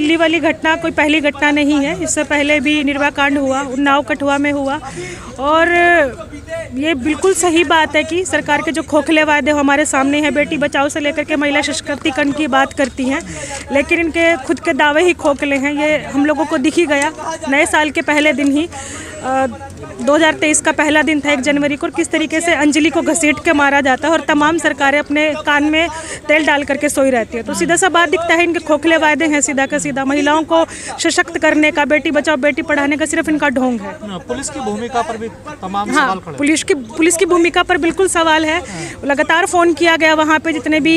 दिल्ली वाली घटना कोई पहली घटना नहीं है। इससे पहले भी निर्भया कांड हुआ, उन्नाव कठुआ में हुआ, और ये बिल्कुल सही बात है कि सरकार के जो खोखले वादे हमारे सामने हैं, बेटी बचाओ से लेकर के महिला सशक्तिकरण की बात करती हैं, लेकिन इनके खुद के दावे ही खोखले हैं। ये हम लोगों को दिख ही गया नए साल के पहले दिन ही। 2023 का पहला दिन था 1 जनवरी को, किस तरीके से अंजलि को घसीट के मारा जाता है और तमाम सरकारें अपने कान में तेल डाल करके सोई रहती है। तो सीधा सा बात दिखता है, इनके खोखले वायदे हैं सीधा का सीधा। महिलाओं को सशक्त करने का, बेटी बचाओ बेटी पढ़ाने का सिर्फ इनका ढोंग है। पुलिस की भूमिका पर भी तमाम सवाल खड़े। पुलिस की भूमिका पर बिल्कुल सवाल है। लगातार फ़ोन किया गया, वहाँ पे जितने भी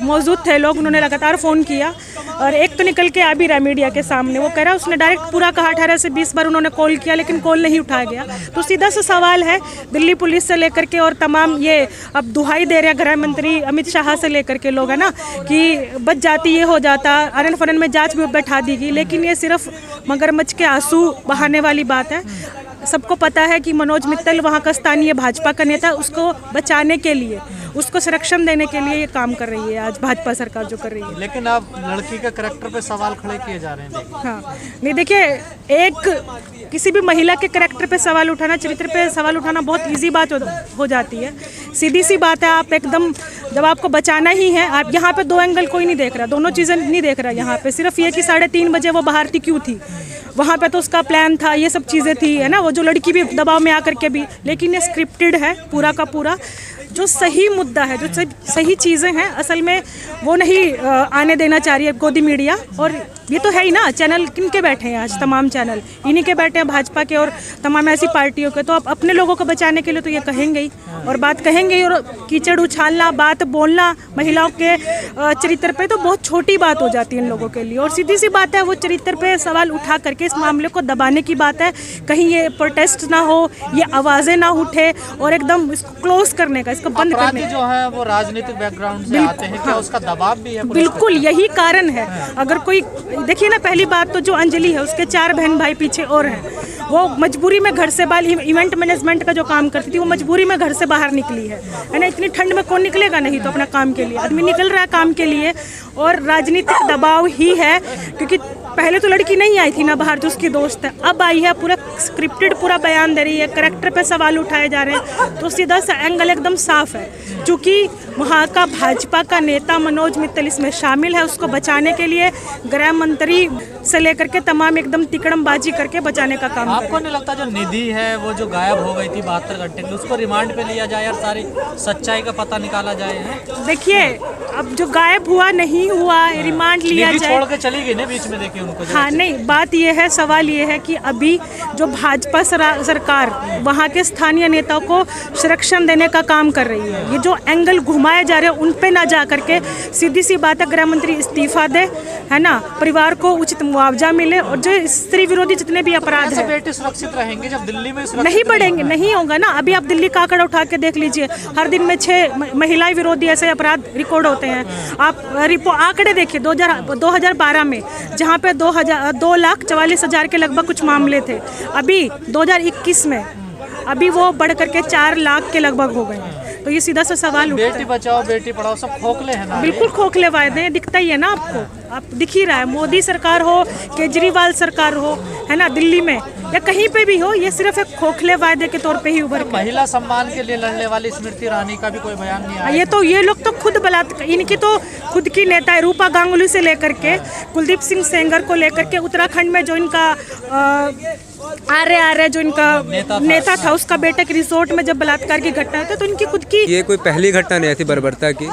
मौजूद थे लोग, उन्होंने लगातार फ़ोन किया, और एक तो निकल के आ भी रहा मीडिया के सामने, वो कह रहा है उसने डायरेक्ट पूरा कहा 18 से 20 बार उन्होंने कॉल किया, लेकिन कॉल नहीं उठाया गया। तो सीधा सा सवाल है दिल्ली पुलिस से लेकर के और तमाम, ये अब दुहाई दे रहे हैं गृह मंत्री अमित शाह से लेकर के लोग, है ना, कि बच जाती ये हो जाता, अरन फरन में जांच भी बैठा दी गई, लेकिन ये सिर्फ मगरमच्छ के आंसू बहाने वाली बात है। सबको पता है कि मनोज मित्तल वहाँ का स्थानीय भाजपा का नेता, उसको बचाने के लिए, उसको संरक्षण देने के लिए ये काम कर रही है आज भाजपा सरकार जो कर रही है। लेकिन अब लड़की के करैक्टर पे सवाल खड़े किए जा रहे हैं। हाँ, नहीं देखिए, एक किसी भी महिला के करैक्टर पे सवाल उठाना, चरित्र पे सवाल उठाना बहुत इजी बात हो जाती है, सीधी सी बात है। आप एकदम, जब आपको बचाना ही है, आप यहाँ पे दो एंगल कोई नहीं देख रहा, दोनों चीज़ें नहीं देख रहा यहाँ पे, सिर्फ ये कि 3:30 बजे वो बाहर थी, क्यों थी वहाँ पे, तो उसका प्लान था, ये सब चीज़ें थी, है ना, वो जो लड़की भी दबाव में आकर के भी, लेकिन ये स्क्रिप्टेड है पूरा का पूरा। जो सही मुद्दा है, जो सही चीज़ें हैं, असल में वो नहीं आने देना चाह रही है गोदी मीडिया। और ये तो है ही ना, चैनल किन के बैठे हैं आज, तमाम चैनल इन्हीं के बैठे हैं, भाजपा के और तमाम ऐसी पार्टियों के। तो आप अपने लोगों को बचाने के लिए तो ये कहेंगे ही, और बात कहेंगे ही, और कीचड़ उछालना, बात बोलना महिलाओं के चरित्र पे, तो बहुत छोटी बात हो जाती है इन लोगों के लिए। और सीधी सी बात है, वो चरित्र पे सवाल उठा करके इस मामले को दबाने की बात है, कहीं ये प्रोटेस्ट ना हो, ये आवाज़ें ना उठे, और एकदम इसको क्लोज करने का, इसको बंद करने का। जो है वो राजनीतिक बैकग्राउंड से आते हैं, क्या उसका दबाव भी है? बिल्कुल यही कारण है। अगर कोई, देखिए ना, पहली बात तो जो अंजलि है, उसके 4 बहन भाई पीछे और हैं, वो मजबूरी में घर से बाहर, इवेंट मैनेजमेंट का जो काम करती थी, वो मजबूरी में घर से बाहर निकली है ना। इतनी ठंड में कौन निकलेगा, नहीं तो अपना काम के लिए आदमी निकल रहा है काम के लिए, और राजनीतिक दबाव ही है, क्योंकि पहले तो लड़की नहीं आई थी ना बाहर, जो उसकी दोस्त है, अब आई है, पूरा स्क्रिप्टेड पूरा बयान दे रही है, करैक्टर पे सवाल उठाए जा रहे हैं। तो सीधा सा एंगल एकदम साफ है, क्योंकि वहाँ का भाजपा का नेता मनोज मित्तल इसमें शामिल है, उसको बचाने के लिए गृह मंत्री से लेकर के तमाम एकदम तिकड़मबाजी करके बचाने का काम। आपको नहीं लगता जो निधि है वो जो गायब हो गई थी 72 घंटे के, उसको रिमांड पे लिया जाए और सारी सच्चाई का पता निकाला जाए? देखिए, अब जो गायब हुआ नहीं हुआ, रिमांड लिया जाए, छोड़ के चली गई ना बीच में, देखिए उनको। हाँ, नहीं, बात ये है, सवाल ये है कि अभी जो भाजपा सरकार वहाँ के स्थानीय नेताओं को संरक्षण देने का काम कर रही है, ये जो एंगल घुमाए जा रहे हैं उन पे ना जा करके, सीधी सी बात है, गृह मंत्री इस्तीफा दे, है ना, परिवार को उचित मुआवजा मिले, और जो स्त्री विरोधी जितने भी अपराध है, बेटे सुरक्षित रहेंगे जब दिल्ली में नहीं बढ़ेंगे, नहीं होगा ना। अभी आप दिल्ली का आंकड़ा उठा के देख लीजिए, हर दिन में 6 महिला विरोधी ऐसे अपराध रिकॉर्ड होते हैं। आप आंकड़े देखिए, 2012 में जहाँ पे 2,44,000 के लगभग कुछ मामले थे, अभी 2021 में अभी वो बढ़ करके 4 लाख के लगभग हो गए। तो ये सीधा सा सवाल उठता है। बेटी बचाओ बेटी पढ़ाओ सब खोखले हैं ना, बिल्कुल खोखले वायदे हैं, दिखता ही है ना आपको, आप दिख ही रहा है, मोदी सरकार हो, केजरीवाल सरकार हो, है ना, दिल्ली में या कहीं पे भी हो, ये सिर्फ एक खोखले वायदे के तौर पे ही उभर। महिला सम्मान के लिए लड़ने वाली स्मृति ईरानी का भी कोई बयान नहीं आया। ये लोग तो खुद बलात्कार, इनकी तो खुद की नेता है, रूपा गांगुली से लेकर के कुलदीप सिंह सेंगर को लेकर के, उत्तराखंड में जो इनका आर्य जो इनका नेता था, उसका बेटे के रिसोर्ट में जब बलात्कार की घटना होती है, तो इनकी खुद की, ये कोई पहली घटना नहीं ऐसी बर्बरता की,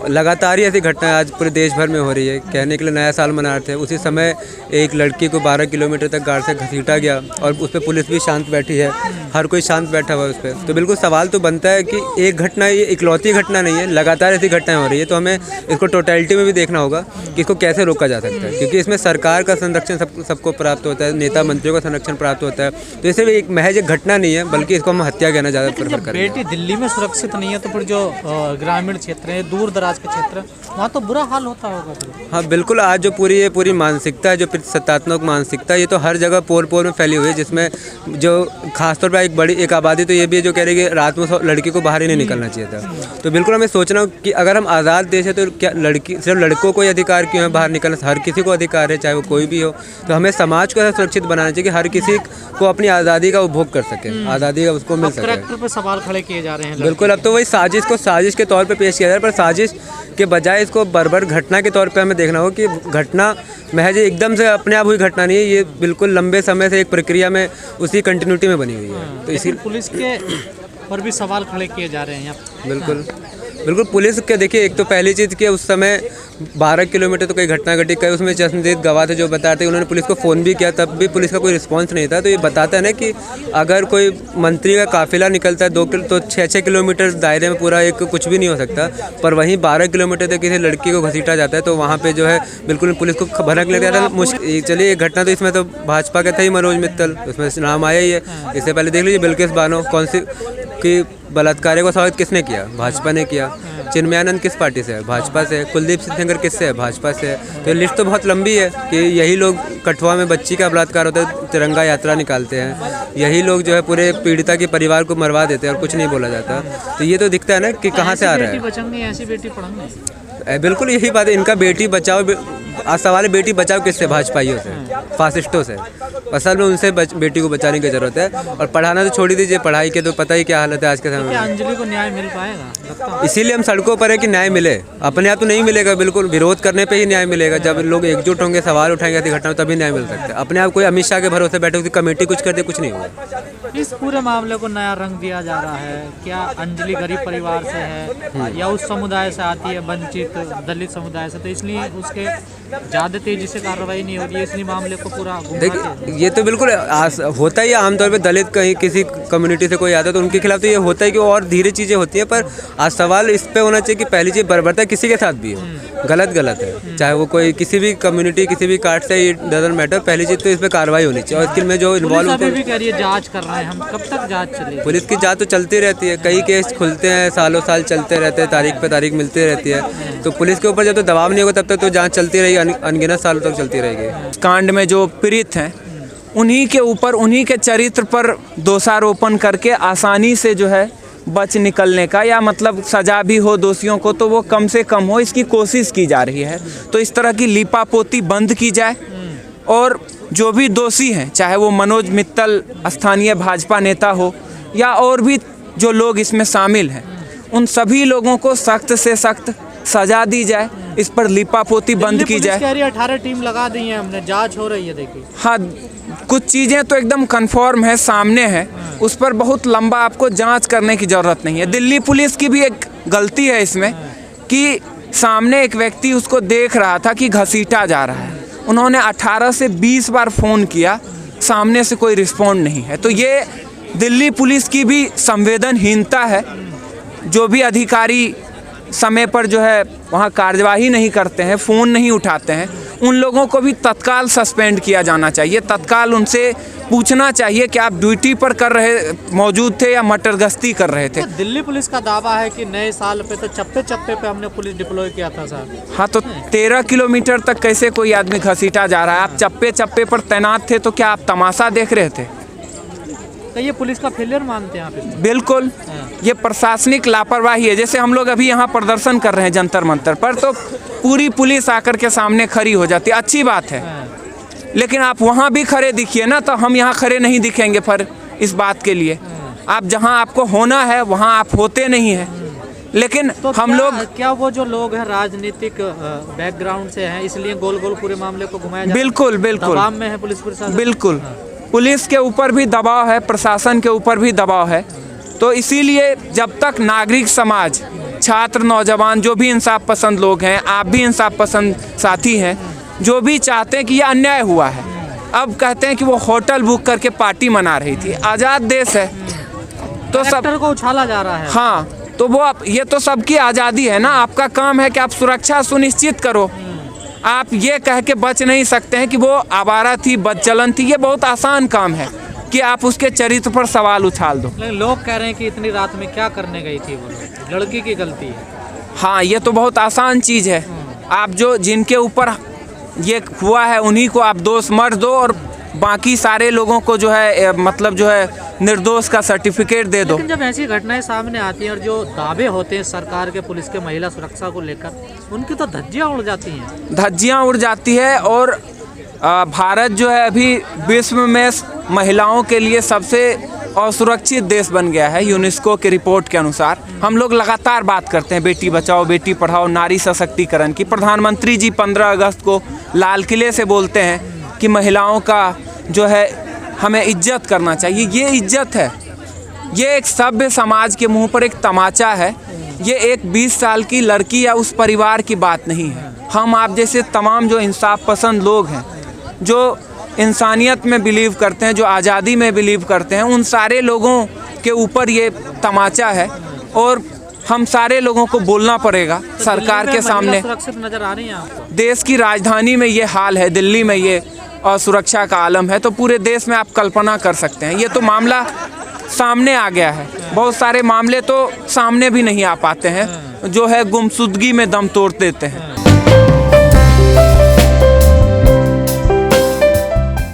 लगातार ही ऐसी घटना आज पूरे देश भर में हो रही है। कहने के लिए नया साल मना रहे थे, उसी समय एक लड़की को 12 किलोमीटर तक गाड़ी से घसीटा गया, और उस पर पुलिस भी शांत बैठी है, हर कोई शांत बैठा हुआ है उस पर। तो बिल्कुल सवाल तो बनता है कि एक घटना, ये इकलौती घटना नहीं है, लगातार ऐसी घटनाएं हो रही है। तो हमें इसको टोटलिटी में भी देखना होगा कि इसको कैसे रोका जा सकता है, क्योंकि इसमें सरकार का संरक्षण सबको प्राप्त होता है, नेता मंत्रियों का संरक्षण प्राप्त होता है। तो इसे भी एक महज एक घटना नहीं है, बल्कि इसको हम हत्या कहना ज़्यादा लेकिन प्रेफर जब करेंगे। बेटी दिल्ली में सुरक्षित नहीं है तो फिर जो ग्रामीण क्षेत्र है, दूर दराज के क्षेत्र, वहाँ तो बुरा हाल होता होगा फिर। हाँ बिल्कुल, आज जो पूरी मानसिकता है, जो सत्तात्मक मानसिकता है, ये तो हर जगह पोर पोर में फैली हुई है, जिसमें जो खासतौर पर एक आबादी तो ये भी है जो कह रही है कि रात में लड़की को बाहर ही नहीं निकलना चाहिए था। तो बिल्कुल हमें सोचना कि अगर हम आज़ाद देश है तो क्या सिर्फ लड़कों को अधिकार क्यों है बाहर निकलना? हर किसी को अधिकार है, चाहे वो कोई भी हो। तो हमें समाज को ऐसा सुरक्षित बनाना चाहिए कि हर किसी को अपनी आज़ादी का उपभोग कर सके, आज़ादी का उसको मिल सके। करैक्टर पे सवाल खड़े किए जा रहे हैं। बिल्कुल, अब तो वही साजिश को साजिश के तौर पे पेश किया जा रहा है, पर साजिश के बजाय इसको बर्बर घटना के तौर पे हमें देखना होगा कि घटना महज एकदम से अपने आप हुई घटना नहीं है, ये बिल्कुल लंबे समय से एक प्रक्रिया में उसी कंटिन्यूटी में बनी हुई है। तो इसी पुलिस के पर भी सवाल खड़े किए जा रहे हैं यहाँ। बिल्कुल बिल्कुल, पुलिस के देखिए, एक तो पहली चीज़ कि उस समय 12 किलोमीटर तो कोई घटना घटी, कई उसमें चश्मदीद गवाह थे जो बताते हैं, उन्होंने पुलिस को फ़ोन भी किया, तब भी पुलिस का कोई रिस्पांस नहीं था। तो ये बताता है ना कि अगर कोई मंत्री का काफिला निकलता है 2 तो 6 किलोमीटर दायरे में पूरा एक कुछ भी नहीं हो सकता, पर वहीं 12 किलोमीटर तक किसी लड़की को घसीटा जाता है, तो वहाँ पर जो है बिल्कुल पुलिस को भनक लग जाता है। मुश्किल चलिए एक घटना तो इसमें तो भाजपा का था ही, मनोज मित्तल, उसमें नाम आया ही है। इससे पहले देख लीजिए बिल्किस बानो, कौन सी कि बलात्कारियों का स्वागत किसने किया? भाजपा ने किया। चिन्मयानंद किस पार्टी से है? भाजपा से। कुलदीप सिंह सेंगर किससे है? भाजपा से। तो लिस्ट तो बहुत लंबी है कि यही लोग, कठुआ में बच्ची का बलात्कार होता है, तिरंगा यात्रा निकालते हैं, यही लोग जो है पूरे पीड़िता के परिवार को मरवा देते हैं और कुछ नहीं बोला जाता। तो ये तो दिखता है ना कि कहाँ से आ रहा है। बेटी बचाएंगे, ऐसी बेटी पढ़ाएंगे। बिल्कुल यही बात है, इनका बेटी बचाओ। आज सवाल है बेटी बचाओ किससे? भाजपाइयों से, फासिस्टों से। असल में उनसे बेटी को बचाने की ज़रूरत है। और पढ़ाना तो छोड़ ही दीजिए, पढ़ाई के तो पता ही क्या हालत है आज के समय में। अंजलि को न्याय मिल पाएगा? इसीलिए हम सड़कों पर है कि न्याय मिले। अपने आप तो नहीं मिलेगा, बिल्कुल विरोध करने पे ही न्याय मिलेगा। जब लोग एकजुट होंगे, सवाल उठाएंगे ऐसी घटनाओं, तभी न्याय मिल सकता है। अपने आप कोई अमित शाह के भरोसे बैठे, उसकी कमेटी कुछ कर दे, कुछ नहीं होगा। इस पूरे मामले को नया रंग दिया जा रहा है। क्या अंजलि गरीब परिवार से है या उस समुदाय से आती है, वंचित दलित समुदाय से, तो इसलिए उसके ज़्यादा तेजी से कार्रवाई नहीं हो रही है, इसलिए मामले को पूरा देखिए ये तो बिल्कुल होता ही है। आमतौर पे दलित कहीं किसी कम्युनिटी से कोई आता है तो उनके खिलाफ तो ये होता है कि और धीरे चीज़ें होती हैं। पर आज सवाल इस पे होना चाहिए कि पहली चीज़ बर्बरता किसी के साथ भी हो, गलत है, चाहे वो कोई किसी भी कम्युनिटी, किसी भी कास्ट से, इट डजंट मैटर। पहली चीज़ तो इस पर कार्रवाई होनी चाहिए। और इसके में जो इन्वॉल्व होते भी कह रही है जाँच कर रहे हैं हम, कब तक जाँच चलेगी? पुलिस की जाँच तो चलती रहती है, कई केस खुलते हैं, सालों साल चलते रहते हैं, तारीख पे तारीख मिलती रहती है। तो पुलिस के ऊपर जब तो दबाव नहीं होगा तब तक तो जाँच चलती रहेगी, अनगिनत सालों तक चलती रहेगी। कांड में जो पीड़ित हैं उन्हीं के ऊपर, उन्हीं के चरित्र पर दोषारोपण करके आसानी से जो है बच निकलने का, या मतलब सजा भी हो दोषियों को तो वो कम से कम हो, इसकी कोशिश की जा रही है। तो इस तरह की लीपापोती बंद की जाए और जो भी दोषी हैं, चाहे वो मनोज मित्तल स्थानीय भाजपा नेता हो या और भी जो लोग इसमें शामिल हैं, उन सभी लोगों को सख्त से सख्त सजा दी जाए, इस पर लीपापोती बंद की जाए। 18 टीम लगा दी है हमने, जांच हो रही है। देखिए हाँ, कुछ चीज़ें तो एकदम कन्फर्म है, सामने है, उस पर बहुत लंबा आपको जांच करने की ज़रूरत नहीं है। दिल्ली पुलिस की भी एक गलती है इसमें कि सामने एक व्यक्ति उसको देख रहा था कि घसीटा जा रहा है, उन्होंने 18 से 20 बार फ़ोन किया, सामने से कोई रिस्पॉन्ड नहीं है। तो ये दिल्ली पुलिस की भी संवेदनहीनता है। जो भी अधिकारी समय पर जो है वहाँ कार्यवाही नहीं करते हैं, फ़ोन नहीं उठाते हैं, उन लोगों को भी तत्काल सस्पेंड किया जाना चाहिए। तत्काल उनसे पूछना चाहिए कि आप ड्यूटी पर मौजूद थे या मटर गश्ती कर रहे थे। दिल्ली पुलिस का दावा है कि नए साल पे तो चप्पे चप्पे पे हमने पुलिस डिप्लॉय किया था सर। हाँ, तो 13 किलोमीटर तक कैसे कोई आदमी घसीटा जा रहा है? आप चप्पे चप्पे पर तैनात थे तो क्या आप तमाशा देख रहे थे? तो ये पुलिस का फेलियर मानते हैं आप इसमें? बिल्कुल, ये प्रशासनिक लापरवाही है। जैसे हम लोग अभी यहाँ प्रदर्शन कर रहे हैं जंतर मंतर पर, तो पूरी पुलिस आकर के सामने खड़ी हो जाती है, अच्छी बात है, लेकिन आप वहाँ भी खड़े दिखिए ना, तो हम यहाँ खड़े नहीं दिखेंगे पर इस बात के लिए। आप जहाँ आपको होना है वहाँ आप होते नहीं हैं। लेकिन तो हम लोग क्या वो जो लोग हैं राजनीतिक बैकग्राउंड से हैं, इसलिए गोल गोल पूरे मामले को घुमाया जाता है? बिल्कुल बिल्कुल दबाव में है पुलिस प्रशासन। बिल्कुल, पुलिस के ऊपर भी दबाव है, प्रशासन के ऊपर भी दबाव है। तो इसीलिए जब तक नागरिक समाज, छात्र, नौजवान, जो भी इंसाफ पसंद लोग हैं, आप भी इंसाफ पसंद साथी हैं, जो भी चाहते हैं कि ये अन्याय हुआ है, अब कहते हैं कि वो होटल बुक करके पार्टी मना रही थी। आज़ाद देश है तो सब को उछाला जा रहा है। हाँ, तो वो ये तो सबकी आज़ादी है ना। आपका काम है कि आप सुरक्षा सुनिश्चित करो। आप ये कह के बच नहीं सकते हैं कि वो आवारा थी, बदचलन थी। ये बहुत आसान काम है कि आप उसके चरित्र पर सवाल उछाल दो। लेकिन लोग कह रहे हैं कि इतनी रात में क्या करने गई थी वो लोग, लड़की की गलती है। हाँ, ये तो बहुत आसान चीज़ है। आप जो जिनके ऊपर ये हुआ है उन्हीं को आप दोष मत दो और बाकी सारे लोगों को जो है मतलब जो है निर्दोष का सर्टिफिकेट दे दो। लेकिन जब ऐसी घटनाएं सामने आती हैं और जो दावे होते हैं सरकार के, पुलिस के महिला सुरक्षा को लेकर, उनकी तो धज्जियां उड़ जाती हैं। धज्जियां उड़ जाती है। और भारत जो है अभी विश्व में महिलाओं के लिए सबसे असुरक्षित देश बन गया है यूनेस्को की रिपोर्ट के अनुसार। हम लोग लगातार बात करते हैं बेटी बचाओ, बेटी पढ़ाओ, नारी सशक्तिकरण की। प्रधानमंत्री जी 15 अगस्त को लाल किले से बोलते हैं कि महिलाओं का जो है हमें इज्जत करना चाहिए। ये इज्जत है, ये एक सभ्य समाज के मुंह पर एक तमाचा है। ये एक 20 साल की लड़की या उस परिवार की बात नहीं है। हम आप जैसे तमाम जो इंसाफ पसंद लोग हैं, जो इंसानियत में बिलीव करते हैं, जो आज़ादी में बिलीव करते हैं, उन सारे लोगों के ऊपर ये तमाचा है और हम सारे लोगों को बोलना पड़ेगा सरकार के सामने। सुरक्षित नजर आ रही है आपको? देश की राजधानी में ये हाल है, दिल्ली में ये असुरक्षा का आलम है, तो पूरे देश में आप कल्पना कर सकते हैं। ये तो मामला सामने आ गया है। बहुत सारे मामले तो सामने भी नहीं आ पाते हैं, जो है गुमशुदगी में दम तोड़ देते हैं।